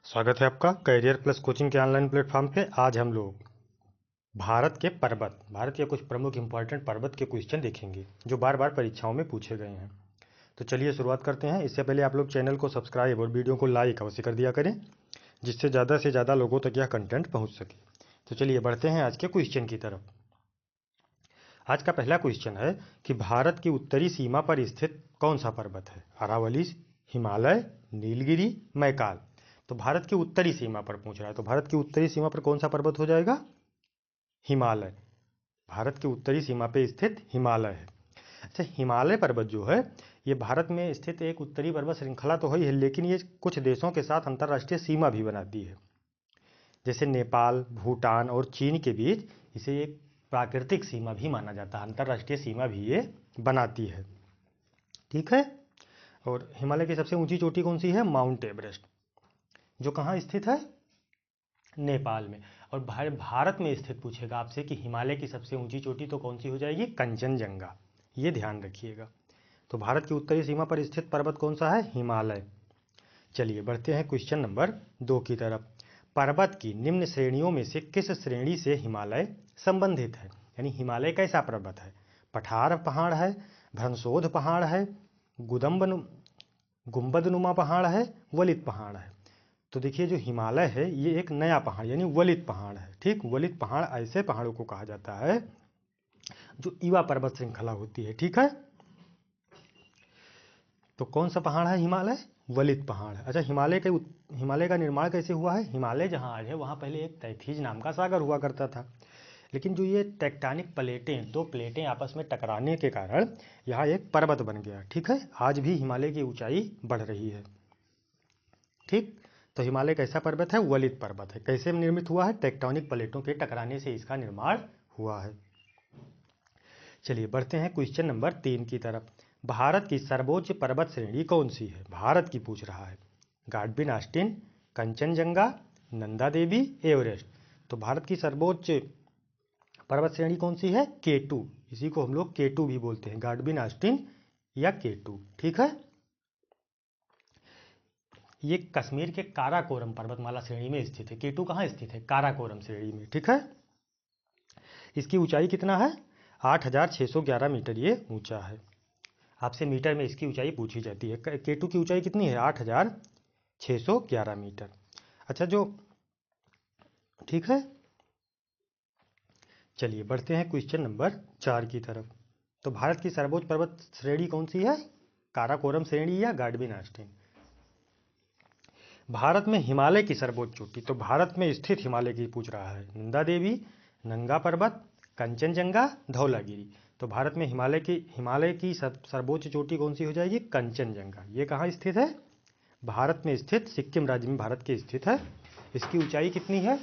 स्वागत है आपका करियर प्लस कोचिंग के ऑनलाइन प्लेटफॉर्म पे। आज हम लोग भारत के कुछ प्रमुख इंपॉर्टेंट पर्वत के क्वेश्चन देखेंगे जो बार बार परीक्षाओं में पूछे गए हैं। तो चलिए शुरुआत करते हैं। इससे पहले आप लोग चैनल को सब्सक्राइब और वीडियो को लाइक अवश्य कर दिया करें, जिससे ज़्यादा से ज़्यादा लोगों तक यह कंटेंट पहुँच सके। तो चलिए बढ़ते हैं आज के क्वेश्चन की तरफ। आज का पहला क्वेश्चन है कि भारत की उत्तरी सीमा पर स्थित कौन सा पर्वत है? अरावली, हिमालय, नीलगिरी, मैकाल। तो भारत की उत्तरी सीमा पर पूछ रहा है, तो भारत की उत्तरी सीमा पर कौन सा पर्वत हो जाएगा? हिमालय। भारत की उत्तरी सीमा पे स्थित हिमालय है। अच्छा, हिमालय पर्वत जो है ये भारत में स्थित एक उत्तरी पर्वत श्रृंखला तो है, लेकिन ये कुछ देशों के साथ अंतर्राष्ट्रीय सीमा भी बनाती है। जैसे नेपाल, भूटान और चीन के बीच इसे एक प्राकृतिक सीमा भी माना जाता है, अंतर्राष्ट्रीय सीमा भी ये बनाती है। ठीक है। और हिमालय की सबसे ऊंची चोटी कौन सी है? माउंट एवरेस्ट, जो कहाँ स्थित है? नेपाल में। और भारत में स्थित पूछेगा आपसे कि हिमालय की सबसे ऊंची चोटी तो कौन सी हो जाएगी? कंचनजंगा। ये ध्यान रखिएगा। तो भारत की उत्तरी सीमा पर स्थित पर्वत कौन सा है? हिमालय। चलिए बढ़ते हैं क्वेश्चन नंबर 2 की तरफ। पर्वत की निम्न श्रेणियों में से किस श्रेणी से हिमालय संबंधित है? यानी हिमालय कैसा पर्वत है? पठार पहाड़ है, भ्रंशोध पहाड़ है, गुंबदनुमा पहाड़ है, वलित पहाड़ है। तो देखिए, जो हिमालय है ये एक नया पहाड़ यानी वलित पहाड़ है। ठीक, वलित पहाड़ ऐसे पहाड़ों को कहा जाता है जो युवा पर्वत श्रृंखला होती है। ठीक है। तो कौन सा पहाड़ है? हिमालय वलित पहाड़ है। अच्छा, हिमालय का निर्माण कैसे हुआ है? हिमालय जहाँ आज है वहाँ पहले एक तैथिज नाम का सागर हुआ करता था, लेकिन जो ये टेक्टोनिक प्लेटें, दो प्लेटें आपस में टकराने के कारण यहाँ एक पर्वत बन गया। ठीक है। आज भी हिमालय की ऊंचाई बढ़ रही है। ठीक। तो हिमालय कैसा पर्वत है? वलित पर्वत है। कैसे निर्मित हुआ है? टेक्टोनिक प्लेटों के टकराने से इसका निर्माण हुआ है। चलिए बढ़ते हैं क्वेश्चन नंबर 3 की तरफ। भारत की सर्वोच्च पर्वत श्रेणी कौन सी है? भारत की पूछ रहा है। गाडविन ऑस्टिन, कंचनजंगा, नंदा देवी, एवरेस्ट। तो भारत की सर्वोच्च पर्वत श्रेणी कौन सी है? K2। इसी को हम लोग K2 भी बोलते हैं, गाडविन ऑस्टिन या K2। ठीक है। ये कश्मीर के काराकोरम पर्वतमाला श्रेणी में स्थित है। K2 कहाँ स्थित है? काराकोरम श्रेणी में। ठीक है। इसकी ऊंचाई कितना है? 8,611 मीटर ये ऊंचा है। आपसे मीटर में इसकी ऊंचाई पूछी जाती है। K2 की ऊंचाई कितनी है? 8,611 मीटर। अच्छा, जो ठीक है। चलिए बढ़ते हैं क्वेश्चन नंबर 4 की तरफ। तो भारत की सर्वोच्च पर्वत श्रेणी कौन सी है? काराकोरम श्रेणी या गाडविन ऑस्टिन। भारत में हिमालय की सर्वोच्च चोटी, तो भारत में स्थित हिमालय की पूछ रहा है। नंदा देवी, नंगा पर्वत, कंचनजंगा, धौलागिरी। तो भारत में हिमालय की सर्वोच्च चोटी कौन सी हो जाएगी? कंचनजंगा। ये कहाँ स्थित है? भारत में स्थित, सिक्किम राज्य में भारत के स्थित है। इसकी ऊंचाई कितनी है?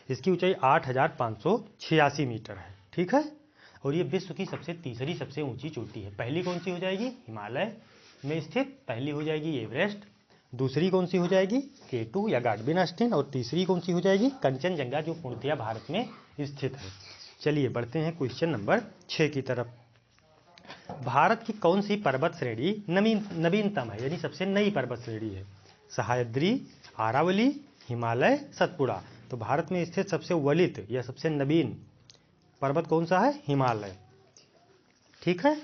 इसकी ऊंचाई 8,586 मीटर है। ठीक है। और ये विश्व की तीसरी सबसे ऊंची चोटी है। पहली कौन सी हो जाएगी? हिमालय में स्थित पहली हो जाएगी एवरेस्ट। दूसरी कौन सी हो जाएगी? K2 या गाडविन ऑस्टिन। और तीसरी कौन सी हो जाएगी? कंचनजंगा, जो पूर्णतया भारत में स्थित है। चलिए बढ़ते हैं क्वेश्चन नंबर 6 की तरफ। भारत की कौन सी पर्वत श्रेणी नवीनतम है, यानी सबसे नई पर्वत श्रेणी है? सह्याद्री, अरावली, हिमालय, सतपुड़ा। तो भारत में स्थित सबसे वलित या सबसे नवीन पर्वत कौन सा है? हिमालय। ठीक है।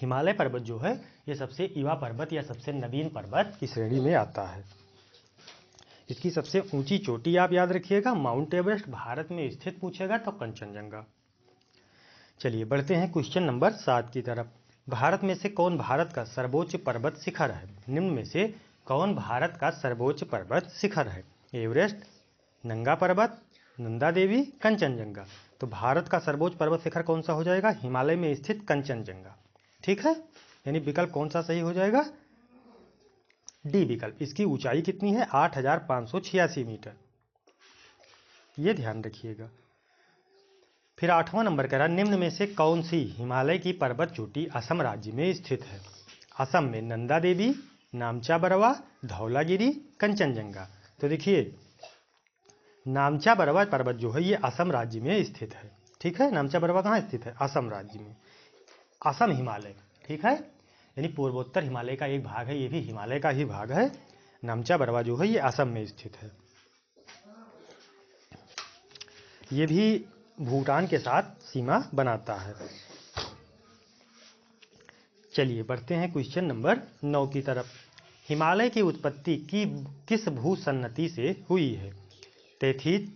हिमालय पर्वत जो है ये सबसे युवा पर्वत या सबसे नवीन पर्वत की श्रेणी में आता है। इसकी सबसे ऊंची चोटी आप याद रखिएगा माउंट एवरेस्ट। भारत में स्थित पूछेगा तो कंचनजंगा। चलिए बढ़ते हैं क्वेश्चन नंबर 7 की तरफ। भारत में से कौन भारत का सर्वोच्च पर्वत शिखर है? निम्न में से कौन भारत का सर्वोच्च पर्वत शिखर है? एवरेस्ट, नंगा पर्वत, नंदा देवी, कंचनजंगा। तो भारत का सर्वोच्च पर्वत शिखर कौन सा हो जाएगा? हिमालय में स्थित कंचनजंगा। ठीक है। यानी विकल्प कौन सा सही हो जाएगा? डी विकल्प। इसकी ऊंचाई कितनी है? 8,586 मीटर। ये ध्यान रखिएगा। फिर 8वां नंबर कह रहा, निम्न में से कौन सी हिमालय की पर्वत चोटी असम राज्य में स्थित है? असम में नंदा देवी, नामचा बरवा, धौलागिरी, कंचनजंगा। तो देखिए, नामचा बरवा पर्वत जो है ये असम राज्य में स्थित है। ठीक है। नामचा बरवा कहाँ स्थित है? असम राज्य में। असम हिमालय। ठीक है। यानी पूर्वोत्तर हिमालय का एक भाग है, ये भी हिमालय का ही भाग है। नामचा बरवा जो है ये असम में स्थित है। ये भी भूटान के साथ सीमा बनाता है। चलिए बढ़ते हैं क्वेश्चन नंबर 9 की तरफ। हिमालय की उत्पत्ति की किस भूसन्नति से हुई है? तैथिज,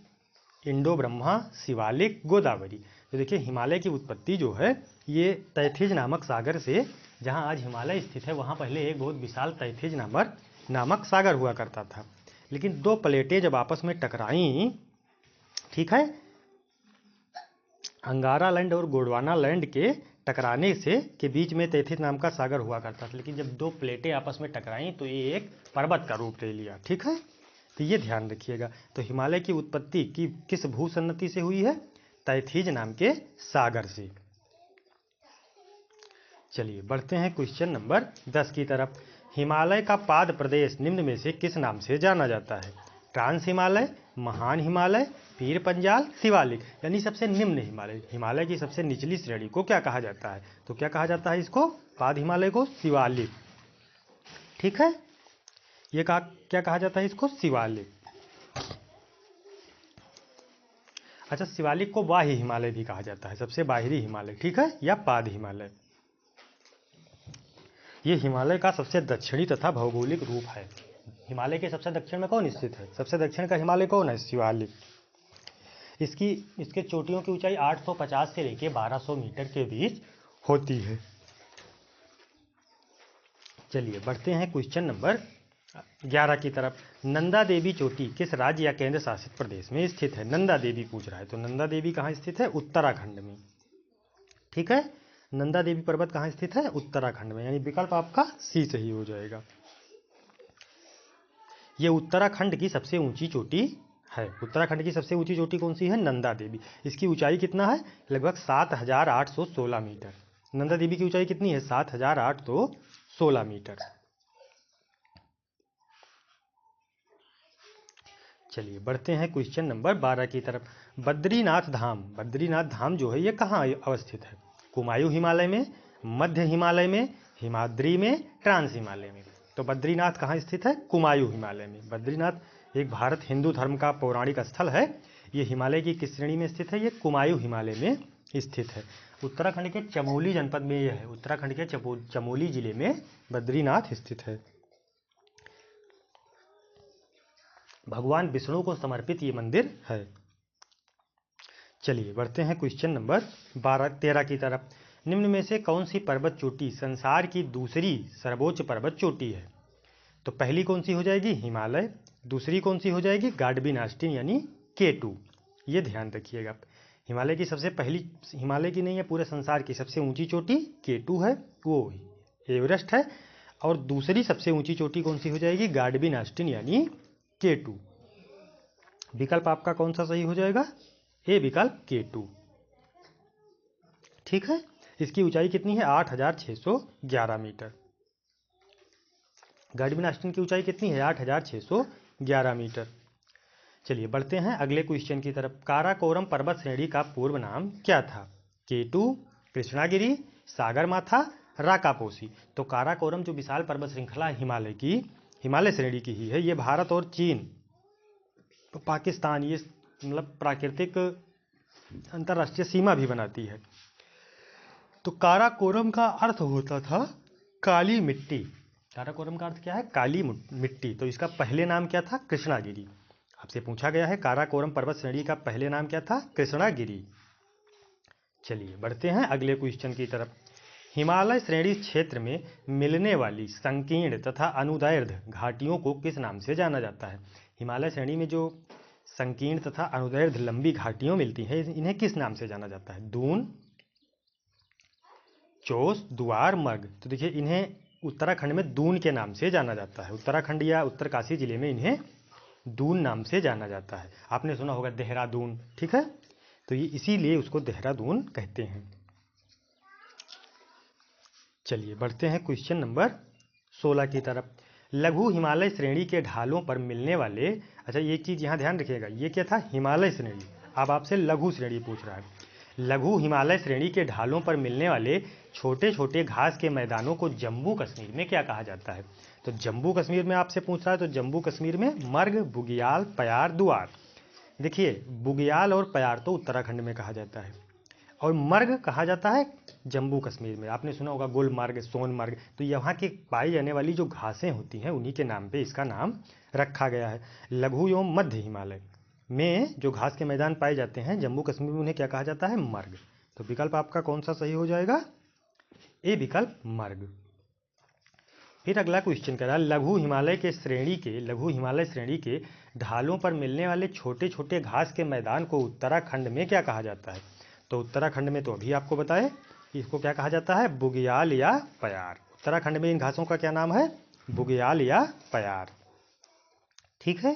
इंडो ब्रह्मा, शिवालिक, गोदावरी। तो देखिए हिमालय की उत्पत्ति जो है ये तैथिज नामक सागर से, जहां आज हिमालय स्थित है वहां पहले एक बहुत विशाल तैथिज नामक सागर हुआ करता था। लेकिन दो प्लेटें जब आपस में टकराई, ठीक है, अंगारा लैंड और गोंडवाना लैंड के टकराने से के बीच में तैथिज नाम का सागर हुआ करता था। लेकिन जब दो प्लेटें आपस में टकराई तो ये एक पर्वत का रूप ले लिया। ठीक है, तो ये ध्यान रखिएगा। तो हिमालय की उत्पत्ति की किस भूसन्नति से हुई है? तैथिज नाम के सागर से। चलिए बढ़ते हैं क्वेश्चन नंबर 10 की तरफ। हिमालय का पाद प्रदेश निम्न में से किस नाम से जाना जाता है? ट्रांस हिमालय, महान हिमालय, पीर पंजाल, शिवालिक। यानी सबसे निम्न हिमालय, हिमालय की सबसे निचली श्रेणी को क्या कहा जाता है? तो क्या कहा जाता है इसको? पाद हिमालय को शिवालिक। ठीक है, ये क्या कहा जाता है इसको? शिवालिक। अच्छा, शिवालिक को बाह्य हिमालय भी कहा जाता है, सबसे बाहरी हिमालय। ठीक है, या पाद हिमालय। ये हिमालय का सबसे दक्षिणी तथा भौगोलिक रूप है। हिमालय के सबसे दक्षिण में कौन स्थित है? सबसे दक्षिण का हिमालय कौन है? शिवालिक। इसके चोटियों की ऊंचाई 850 से लेकर 1200 मीटर के बीच होती है। चलिए बढ़ते हैं क्वेश्चन नंबर 11 की तरफ। नंदा देवी चोटी किस राज्य या केंद्र शासित प्रदेश में स्थित है? नंदा देवी पूछ रहा है, तो नंदा देवी कहाँ स्थित है? उत्तराखंड में। ठीक है, नंदा देवी पर्वत कहाँ स्थित है? उत्तराखंड में। यानी विकल्प आपका सी सही हो जाएगा। ये उत्तराखंड की सबसे ऊंची चोटी है। उत्तराखंड की सबसे ऊंची चोटी कौन सी है? नंदा देवी। इसकी ऊंचाई कितना है? लगभग 7816 मीटर। नंदा देवी की ऊंचाई कितनी है? 7816 मीटर। चलिए बढ़ते हैं क्वेश्चन नंबर 12 की तरफ। बद्रीनाथ धाम जो है ये कहाँ अवस्थित है? कुमायूं हिमालय में, मध्य हिमालय में, हिमाद्री में, ट्रांस हिमालय में। तो बद्रीनाथ कहाँ स्थित है? कुमायूं हिमालय में। बद्रीनाथ एक भारत हिंदू धर्म का पौराणिक स्थल है। ये हिमालय की किस श्रेणी में स्थित है? ये कुमायूं हिमालय में स्थित है। उत्तराखंड के चमोली जनपद में यह है। उत्तराखंड के चमोली जिले में बद्रीनाथ स्थित है। भगवान विष्णु को समर्पित ये मंदिर है। चलिए बढ़ते हैं क्वेश्चन नंबर 13 की तरफ। निम्न में से कौन सी पर्वत चोटी संसार की दूसरी सर्वोच्च पर्वत चोटी है? तो पहली कौन सी हो जाएगी? हिमालय। दूसरी कौन सी हो जाएगी? गाडबिन आस्टीन यानी K2। ये ध्यान रखिएगा। हिमालय की सबसे पहली, हिमालय की नहीं है, पूरे संसार की सबसे ऊंची चोटी K2 है, वो एवरेस्ट है। और दूसरी सबसे ऊंची चोटी कौन सी हो जाएगी? गाडबिन आस्टीन यानी K2। विकल्प आपका कौन सा सही हो जाएगा? ए विकल्प K2। ठीक है, इसकी ऊंचाई कितनी है? 8611 मीटर। गाडबिन आस्टीन की ऊंचाई कितनी है? 8611 मीटर। चलिए बढ़ते हैं अगले क्वेश्चन की तरफ। काराकोरम पर्वत श्रेणी का पूर्व नाम क्या था? K2, कृष्णागिरी, सागरमाथा, राकापोसी। तो काराकोरम जो विशाल पर्वत श्रृंखला हिमालय श्रेणी की ही है। ये भारत और चीन, तो पाकिस्तान, ये मतलब प्राकृतिक अंतर्राष्ट्रीय सीमा भी बनाती है। तो काराकोरम का अर्थ होता था काली मिट्टी। काराकोरम का अर्थ क्या है? काली मिट्टी। तो इसका पहले नाम क्या था? कृष्णागिरी। आपसे पूछा गया है काराकोरम पर्वत श्रेणी का पहले नाम क्या था? कृष्णागिरी। चलिए बढ़ते हैं अगले क्वेश्चन की तरफ। हिमालय श्रेणी क्षेत्र में मिलने वाली संकीर्ण तथा अनुदैर्ध्य घाटियों को किस नाम से जाना जाता है? हिमालय श्रेणी में जो संकीर्ण तथा अनुदैर्ध्य लंबी घाटियां मिलती हैं, इन्हें किस नाम से जाना जाता है? दून, चोस, दुआर, मर्ग। तो देखिए इन्हें उत्तराखंड में दून के नाम से जाना जाता है। उत्तराखंड या उत्तरकाशी जिले में इन्हें दून नाम से जाना जाता है। आपने सुना होगा देहरादून, ठीक है, तो ये इसीलिए उसको देहरादून कहते हैं। चलिए बढ़ते हैं क्वेश्चन नंबर 16 की तरफ। लघु हिमालय श्रेणी के ढालों पर मिलने वाले, अच्छा ये चीज यहाँ ध्यान रखिएगा, ये क्या था? हिमालय श्रेणी। अब आपसे लघु श्रेणी पूछ रहा है। लघु हिमालय श्रेणी के ढालों पर मिलने वाले छोटे छोटे घास के मैदानों को जम्मू कश्मीर में क्या कहा जाता है? तो जम्मू कश्मीर में आपसे पूछ रहा है, तो जम्मू कश्मीर में मर्ग, बुगियाल, पयार, दुआर। देखिए, बुगियाल और पयार तो उत्तराखंड में कहा जाता है और मर्ग कहा जाता है जम्मू कश्मीर में। आपने सुना होगा गुलमर्ग, सोनमर्ग। तो यहाँ के पाई जाने वाली जो घासें होती हैं उन्हीं के नाम पे इसका नाम रखा गया है। लघु एवं मध्य हिमालय में जो घास के मैदान पाए जाते हैं जम्मू कश्मीर में, उन्हें क्या कहा जाता है? मर्ग। तो विकल्प आपका कौन सा सही हो जाएगा? ए विकल्प, मर्ग। फिर अगला क्वेश्चन कह रहा है, लघु हिमालय श्रेणी के ढालों पर मिलने वाले छोटे छोटे घास के मैदान को उत्तराखंड में क्या कहा जाता है? तो उत्तराखंड में तो अभी आपको बताए, इसको क्या कहा जाता है? बुगियाल या पयार। उत्तराखंड में इन घासों का क्या नाम है? बुगियाल या पयार। ठीक है,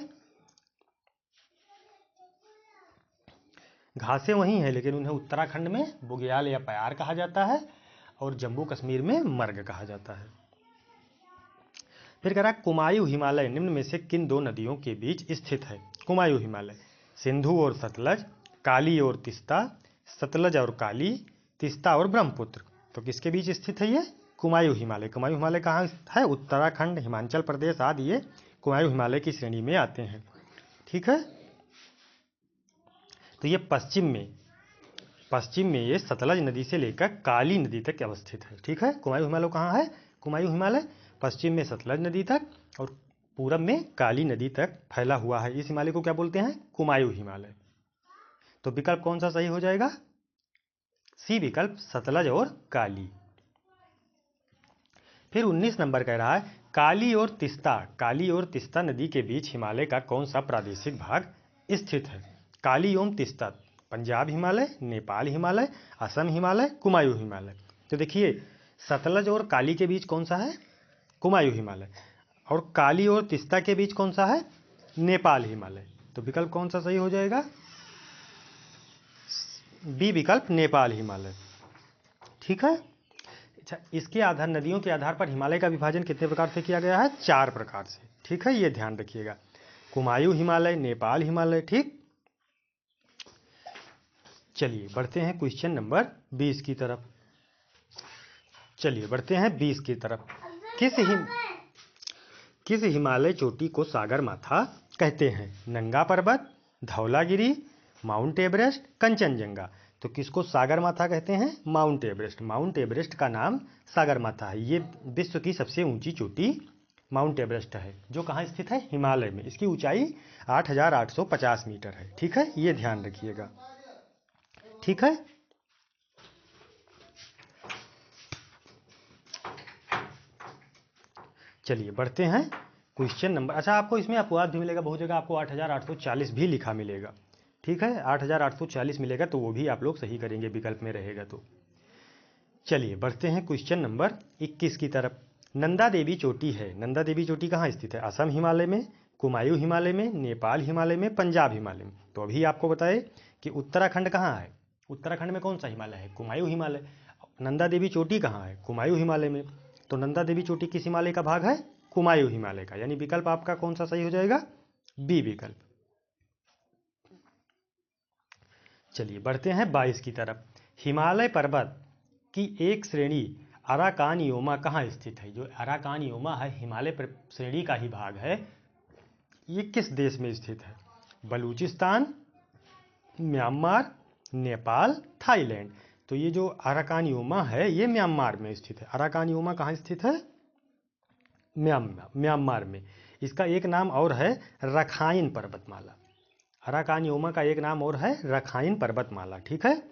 घासें वही हैं लेकिन उन्हें उत्तराखंड में बुगियाल या पयार कहा जाता है और जम्मू कश्मीर में मर्ग कहा जाता है। फिर कह रहा है, कुमायूं हिमालय निम्न में से किन दो नदियों के बीच स्थित है? कुमायूं हिमालय, सिंधु और सतलज, काली और तिस्ता, सतलज और काली, तिस्ता और ब्रह्मपुत्र। तो किसके बीच स्थित है ये? कुमायूं हिमालय। कुमायूं हिमालय कहाँ है? उत्तराखंड, हिमाचल प्रदेश आदि ये कुमायूं हिमालय की श्रेणी में आते हैं। ठीक है, तो ये पश्चिम में ये सतलज नदी से लेकर काली नदी तक अवस्थित है। ठीक है, कुमायूं हिमालय कहाँ है? कुमायूं हिमालय पश्चिम में सतलज नदी तक और पूरब में काली नदी तक फैला हुआ है। इस हिमालय को क्या बोलते हैं? कुमायूं हिमालय। तो विकल्प कौन सा सही हो जाएगा? सी विकल्प, सतलज और काली। फिर 19 नंबर कह रहा है, काली और तिस्ता नदी के बीच हिमालय का कौन सा प्रादेशिक भाग स्थित है? काली एवं तिस्ता, पंजाब हिमालय, नेपाल हिमालय, असम हिमालय, कुमायूं हिमालय। तो देखिए, सतलज और काली के बीच कौन सा है? कुमायूं हिमालय। और काली और तिस्ता के बीच कौन सा है? नेपाल हिमालय। तो विकल्प कौन सा सही हो जाएगा? बी विकल्प, नेपाल हिमालय। ठीक है, अच्छा, इसके आधार, नदियों के आधार पर हिमालय का विभाजन कितने प्रकार से किया गया है? 4 प्रकार से। ठीक है, ये ध्यान रखिएगा, कुमायूं हिमालय, नेपाल हिमालय। ठीक, चलिए बढ़ते हैं क्वेश्चन नंबर 20 की तरफ। चलिए बढ़ते हैं 20 की तरफ। किस हिमालय चोटी को सागर माथा कहते हैं? नंगा पर्वत, धौलागिरी, माउंट एवरेस्ट, कंचनजंगा। तो किसको सागर माथा कहते हैं? Mount Everest. माउंट एवरेस्ट का नाम सागर माथा है। ये विश्व की सबसे ऊंची चोटी माउंट एवरेस्ट है, जो कहाँ स्थित है? हिमालय में। इसकी ऊंचाई 8,850 मीटर है। ठीक है, ये ध्यान रखिएगा। ठीक है, चलिए बढ़ते हैं क्वेश्चन नंबर, अच्छा आपको इसमें अपवाद भी मिलेगा, बहुत जगह आपको 8,840 भी लिखा मिलेगा। ठीक है, 8,840 मिलेगा तो वो भी आप लोग सही करेंगे, विकल्प में रहेगा तो। चलिए बढ़ते हैं क्वेश्चन नंबर 21 की तरफ। नंदा देवी चोटी है, नंदा देवी चोटी कहाँ स्थित है? असम हिमालय में, कुमायूं हिमालय में, नेपाल हिमालय में, पंजाब हिमालय में। तो अभी आपको बताए कि उत्तराखंड कहाँ है? उत्तराखंड में कौन सा हिमालय है? कुमायूं हिमालय। नंदा देवी चोटी कहाँ है? कुमायूं हिमालय में। तो नंदा देवी चोटी किस हिमालय का भाग है? कुमायूं हिमालय का। यानी विकल्प आपका कौन सा सही हो जाएगा? बी विकल्प। चलिए बढ़ते हैं 22 की तरफ। हिमालय पर्वत की एक श्रेणी अराकानयोमा कहाँ स्थित है? जो अराकानयोमा है, हिमालय श्रेणी का ही भाग है, ये किस देश में स्थित है? Balochistan, Myanmar, Nepal, Thailand. तो ये जो अराकानयोमा है ये म्यांमार में स्थित है। अराकानयोमा कहाँ स्थित है? म्यांमार में। इसका एक नाम और है रखाइन पर्वतमाला। अराकानयोमा का एक नाम और है रखाइन पर्वतमाला। ठीक है,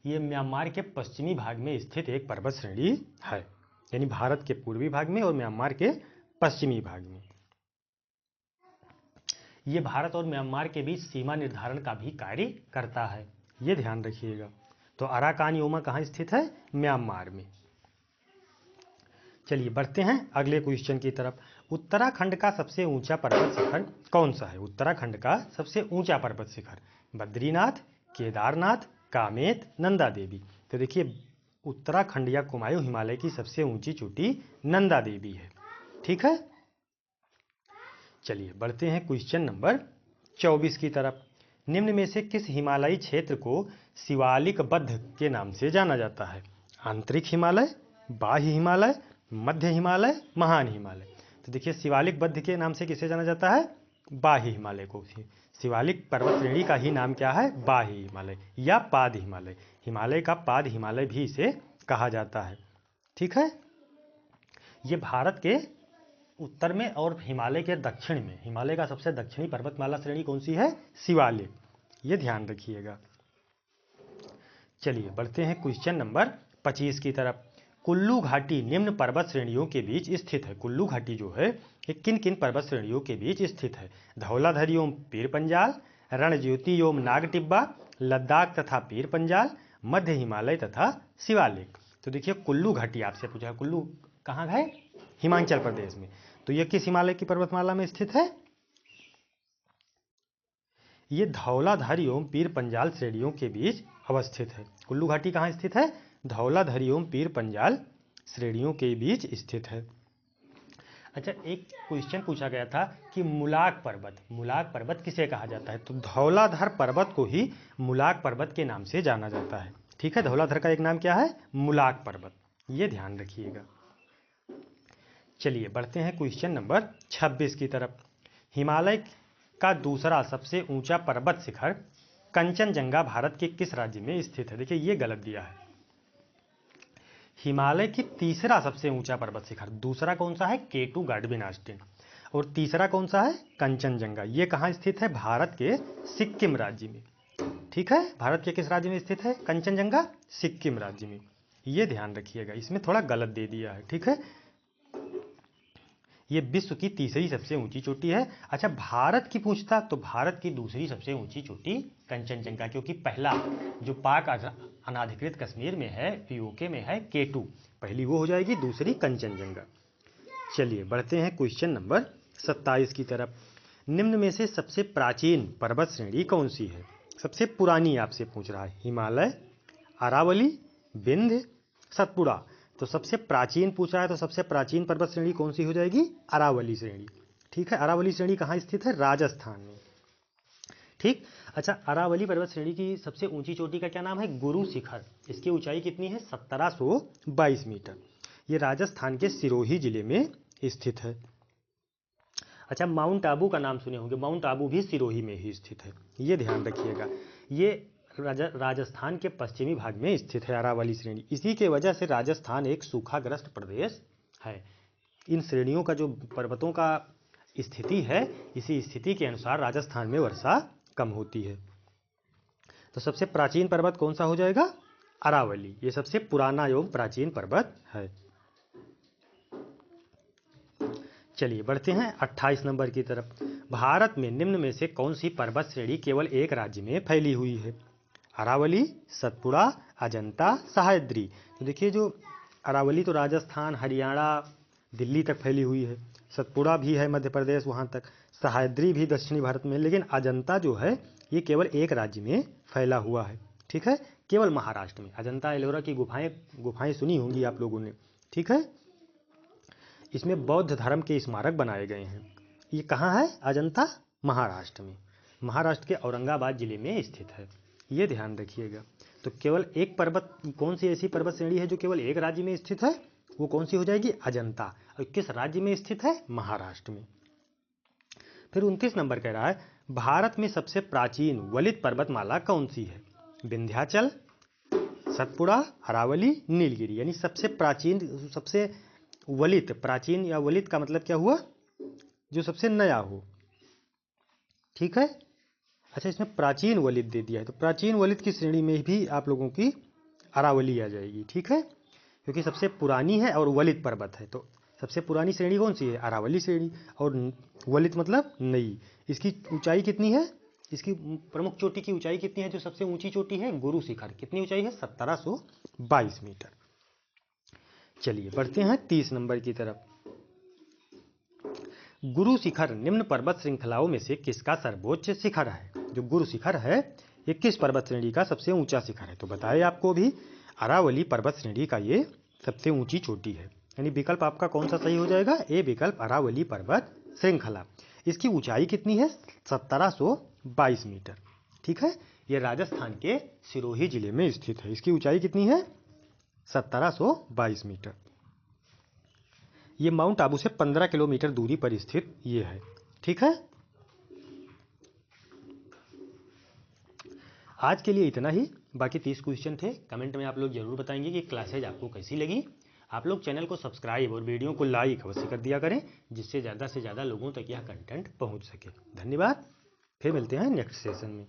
ये म्यांमार के पश्चिमी भाग में स्थित एक पर्वत श्रेणी है, यानी भारत के पूर्वी भाग में और म्यांमार के पश्चिमी भाग में। ये भारत और म्यांमार के बीच सीमा निर्धारण का भी कार्य करता है, ये ध्यान रखिएगा। तो अराकानयोमा कहाँ स्थित है? म्यांमार में। चलिए बढ़ते हैं अगले क्वेश्चन की तरफ। उत्तराखंड का सबसे ऊंचा पर्वत शिखर कौन सा है? उत्तराखंड का सबसे ऊंचा पर्वत शिखर बद्रीनाथ, केदारनाथ, कामेत, नंदा देवी। तो देखिए, उत्तराखंड या कुमायूं हिमालय की सबसे ऊंची चोटी नंदा देवी है। ठीक है, चलिए बढ़ते हैं क्वेश्चन नंबर 24 की तरफ। निम्न में से किस हिमालयी क्षेत्र को शिवालिक बद्ध के नाम से जाना जाता है? आंतरिक हिमालय, बाह्य हिमालय, मध्य हिमालय, महान हिमालय। तो देखिए शिवालिक बद्ध के नाम से किसे जाना जाता है? बाह्य हिमालय को। शिवालिक पर्वत श्रेणी का ही नाम क्या है? बाह्य हिमालय या पाद हिमालय। हिमालय का पाद हिमालय भी इसे कहा जाता है। ठीक है, ये भारत के उत्तर में और हिमालय के दक्षिण में, हिमालय का सबसे दक्षिणी पर्वतमाला श्रेणी कौन सी है? शिवालिक। ये ध्यान रखिएगा। चलिए बढ़ते हैं क्वेश्चन नंबर 25 की तरफ। कुल्लू घाटी निम्न पर्वत श्रेणियों के बीच स्थित है। कुल्लू घाटी जो है ये किन किन पर्वत श्रेणियों के बीच स्थित है? धौलाधर योम पीर पंजाल, रणज्योति योम नाग टिब्बा, लद्दाख तथा पीर पंजाल, मध्य हिमालय तथा शिवालिक। तो देखिए कुल्लू घाटी आपसे पूछा, कुल्लू कहाँ है? हिमाचल प्रदेश में। तो यह किस हिमालय की पर्वतमाला में स्थित है? ये धौलाधर एवं पीर पंजाल श्रेणियों के बीच अवस्थित है। कुल्लू घाटी कहाँ स्थित है? धौलाधर एवं पीर पंजाल श्रेणियों के बीच स्थित है। अच्छा, एक क्वेश्चन पूछा गया था कि मुलाक पर्वत किसे कहा जाता है? तो धौलाधर पर्वत को ही मुलाक पर्वत के नाम से जाना जाता है। ठीक है, धौलाधर का एक नाम क्या है? मुलाक पर्वत। ये ध्यान रखिएगा। चलिए बढ़ते हैं क्वेश्चन नंबर 26 की तरफ। हिमालय का दूसरा सबसे ऊंचा पर्वत शिखर कंचनजंगा भारत के किस राज्य में स्थित है? देखिए ये गलत दिया है। हिमालय की तीसरा सबसे ऊंचा पर्वत शिखर, दूसरा कौन सा है? K2 गार्डविन ऑस्टिन, और तीसरा कौन सा है? कंचनजंगा। ये कहाँ स्थित है? भारत के सिक्किम राज्य में। ठीक है, भारत के किस राज्य में स्थित है कंचनजंगा? सिक्किम राज्य में। ये ध्यान रखिएगा, इसमें थोड़ा गलत दे दिया है। ठीक है, ये विश्व की तीसरी सबसे ऊंची चोटी है। अच्छा, भारत की पूछता तो भारत की दूसरी सबसे ऊंची चोटी कंचनजंगा, क्योंकि पहला जो पाक अनाधिकृत कश्मीर में है, पीओके में है, K2, पहली वो हो जाएगी, दूसरी कंचनजंगा। चलिए बढ़ते हैं क्वेश्चन नंबर 27 की तरफ। निम्न में से सबसे प्राचीन पर्वत श्रेणी कौन सी है? सबसे पुरानी आपसे पूछ रहा है। हिमालय, अरावली, विंध्य, सतपुड़ा। तो सबसे प्राचीन पूछा है, तो सबसे प्राचीन पर्वत श्रेणी कौन सी हो जाएगी? अरावली श्रेणी। ठीक है, अरावली श्रेणी कहाँ स्थित है? राजस्थान में। ठीक। अच्छा, अरावली पर्वत श्रेणी की सबसे ऊंची चोटी का क्या नाम है? गुरु शिखर। इसकी ऊंचाई कितनी है? 1722 मीटर। ये राजस्थान के सिरोही जिले में स्थित है। अच्छा, माउंट आबू का नाम सुने होंगे, माउंट आबू भी सिरोही में ही स्थित है। ये ध्यान रखिएगा। ये राजस्थान के पश्चिमी भाग में स्थित है अरावली श्रेणी। इसी के वजह से राजस्थान एक सूखाग्रस्त प्रदेश है। इन श्रेणियों का जो पर्वतों का स्थिति है, इसी स्थिति के अनुसार राजस्थान में वर्षा कम होती है। तो सबसे प्राचीन पर्वत कौन सा हो जाएगा? अरावली। ये सबसे पुराना एवं प्राचीन पर्वत है। चलिए बढ़ते हैं 28 नंबर की तरफ। भारत में निम्न में से कौन सी पर्वत श्रेणी केवल एक राज्य में फैली हुई है? अरावली, सतपुड़ा, अजंता, सह्याद्री। तो देखिए जो अरावली तो राजस्थान, हरियाणा, दिल्ली तक फैली हुई है, सतपुड़ा भी है मध्य प्रदेश वहाँ तक, सह्याद्री भी दक्षिणी भारत में, लेकिन अजंता जो है ये केवल एक राज्य में फैला हुआ है। ठीक है, केवल महाराष्ट्र में। अजंता एलोरा की गुफाएं सुनी होंगी आप लोगों ने। ठीक है, इसमें बौद्ध धर्म के स्मारक बनाए गए हैं। ये कहाँ है? अजंता, महाराष्ट्र में। महाराष्ट्र के औरंगाबाद जिले में स्थित है। ये ध्यान रखिएगा। तो केवल एक पर्वत, कौन सी ऐसी पर्वत श्रेणी है जो केवल एक राज्य में स्थित है? वो कौन सी हो जाएगी? अजंता। और किस राज्य में स्थित है? महाराष्ट्र में। फिर 29 नंबर कह रहा है, भारत में सबसे प्राचीन वलित पर्वतमाला कौन सी है? विंध्याचल, सतपुड़ा, अरावली, नीलगिरी। यानी सबसे प्राचीन, सबसे वलित, प्राचीन या वलित का मतलब क्या हुआ? जो सबसे नया हो। ठीक है। अच्छा, इसमें प्राचीन वलित दे दिया है, तो प्राचीन वलित की श्रेणी में भी आप लोगों की अरावली आ जाएगी। ठीक है, क्योंकि सबसे पुरानी है और वलित पर्वत है, तो सबसे पुरानी श्रेणी कौन सी है? अरावली श्रेणी। और वलित मतलब नई। इसकी ऊंचाई कितनी है? इसकी प्रमुख चोटी की ऊंचाई कितनी है? जो सबसे ऊंची चोटी है गुरु शिखर, कितनी ऊंचाई है? 1722 मीटर। चलिए बढ़ते हैं 30 नंबर की तरफ। गुरु शिखर निम्न पर्वत श्रृंखलाओं में से किसका सर्वोच्च शिखर है? जो गुरु शिखर है ये किस पर्वत श्रेणी का सबसे ऊंचा शिखर है? तो बताए आपको भी, अरावली पर्वत श्रेणी का ये सबसे ऊंची चोटी है। यानी विकल्प आपका कौन सा सही हो जाएगा? ए विकल्प, अरावली पर्वत श्रृंखला। इसकी ऊंचाई कितनी है? 1722 मीटर। ठीक है, ये राजस्थान के सिरोही जिले में स्थित है। इसकी ऊंचाई कितनी है? 1722 मीटर। ये माउंट आबू से 15 किलोमीटर दूरी पर स्थित ये है। ठीक है, आज के लिए इतना ही। बाकी 30 क्वेश्चन थे। कमेंट में आप लोग जरूर बताएंगे कि क्लासेज आपको कैसी लगी। आप लोग चैनल को सब्सक्राइब और वीडियो को लाइक अवश्य कर दिया करें, जिससे ज़्यादा से ज़्यादा लोगों तक यह कंटेंट पहुंच सके। धन्यवाद, फिर मिलते हैं नेक्स्ट सेशन में।